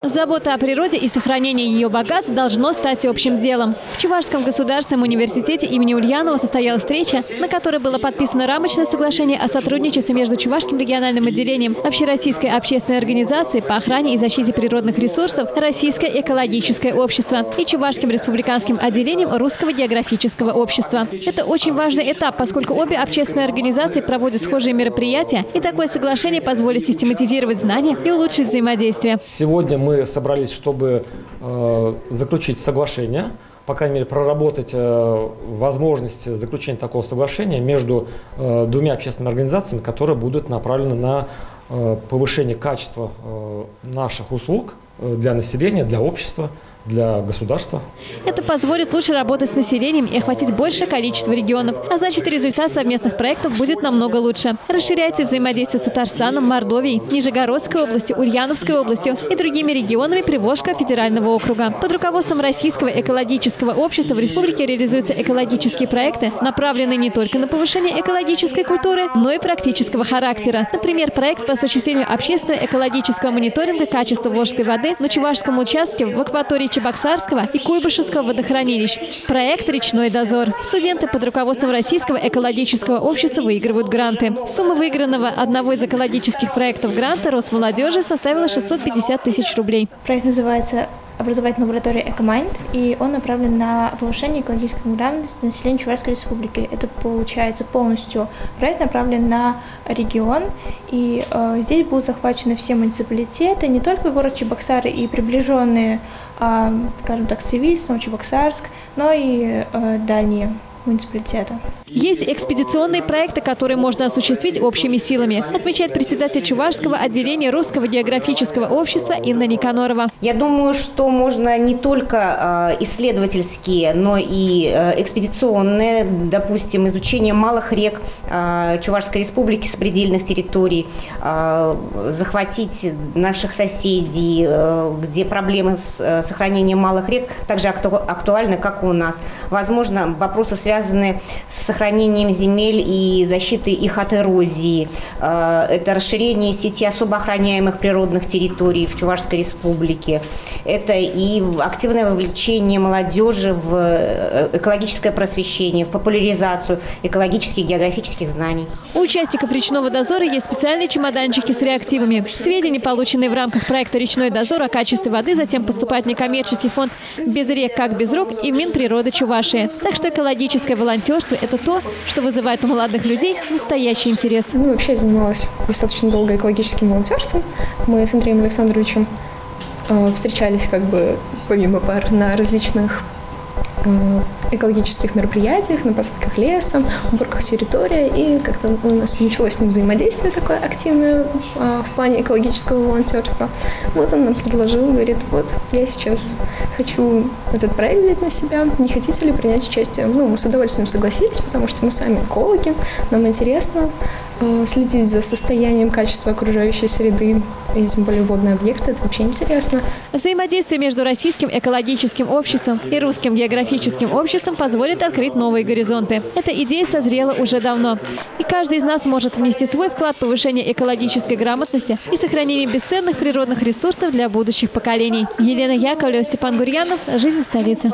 Забота о природе и сохранение ее богатств должно стать общим делом. В Чувашском государственном университете имени Ульянова состоялась встреча, на которой было подписано рамочное соглашение о сотрудничестве между Чувашским региональным отделением Общероссийской общественной организации по охране и защите природных ресурсов «Российское экологическое общество» и Чувашским республиканским отделением Русского географического общества. Это очень важный этап, поскольку обе общественные организации проводят схожие мероприятия, и такое соглашение позволит систематизировать знания и улучшить взаимодействие. Сегодня мы собрались, чтобы заключить соглашение, по крайней мере, проработать возможность заключения такого соглашения между двумя общественными организациями, которые будут направлены на повышение качества наших услуг для населения, для общества, для государства. Это позволит лучше работать с населением и охватить большее количество регионов, а значит, результат совместных проектов будет намного лучше. Расширяется взаимодействие с Татарстаном, Мордовией, Нижегородской областью, Ульяновской областью и другими регионами Приволжского федерального округа. Под руководством Российского экологического общества в республике реализуются экологические проекты, направленные не только на повышение экологической культуры, но и практического характера. Например, проект по осуществлению общественного экологического мониторинга качества волжской воды на Чувашском участке в акватории Чебоксарского и Куйбышевского водохранилищ. Проект «Речной дозор». Студенты под руководством Российского экологического общества выигрывают гранты. Сумма выигранного одного из экологических проектов гранта Росмолодежи составила 650 тысяч рублей. Проект называется «Образовательная лаборатория Экомайнд», и он направлен на повышение экологической грамотности населения Чувашской республики. Это получается полностью проект направлен на регион, и здесь будут захвачены все муниципалитеты, не только город Чебоксары и приближенные, скажем так, Цивильск, Новочебоксарск, но и дальние муниципалитета. Есть экспедиционные проекты, которые можно осуществить общими силами, отмечает председатель Чувашского отделения Русского географического общества Инна Никанорова. Я думаю, что можно не только исследовательские, но и экспедиционные, допустим, изучение малых рек Чувашской республики с предельных территорий, захватить наших соседей, где проблемы с сохранением малых рек также актуальны, как и у нас. Возможно, вопросы, связанные с сохранением земель и защитой их от эрозии. Это расширение сети особо охраняемых природных территорий в Чувашской республике. Это и активное вовлечение молодежи в экологическое просвещение, в популяризацию экологических географических знаний. У участников «Речного дозора» есть специальные чемоданчики с реактивами. Сведения, полученные в рамках проекта «Речной дозор» о качестве воды, затем поступают в некоммерческий фонд «Без рек, как без рук» и в Минприроды Чувашии. Так что экологическое волонтерство – это то, что вызывает у молодых людей настоящий интерес. Вообще я занималась достаточно долго экологическим волонтерством. Мы с Андреем Александровичем встречались помимо пар на различных экологических мероприятиях, на посадках леса, уборках территории, и как-то у нас началось с ним взаимодействие такое активное в плане экологического волонтерства. Вот он нам предложил, говорит, вот я сейчас хочу этот проект взять на себя, не хотите ли принять участие? Мы с удовольствием согласились, потому что мы сами экологи, нам интересно следить за состоянием качества окружающей среды, и тем более водные объекты, это вообще интересно. Взаимодействие между Российским экологическим обществом и Русским географическим обществом позволит открыть новые горизонты. Эта идея созрела уже давно. И каждый из нас может внести свой вклад в повышение экологической грамотности и сохранение бесценных природных ресурсов для будущих поколений. Елена Яковлева, Степан Гурьянов. Жизнь столицы.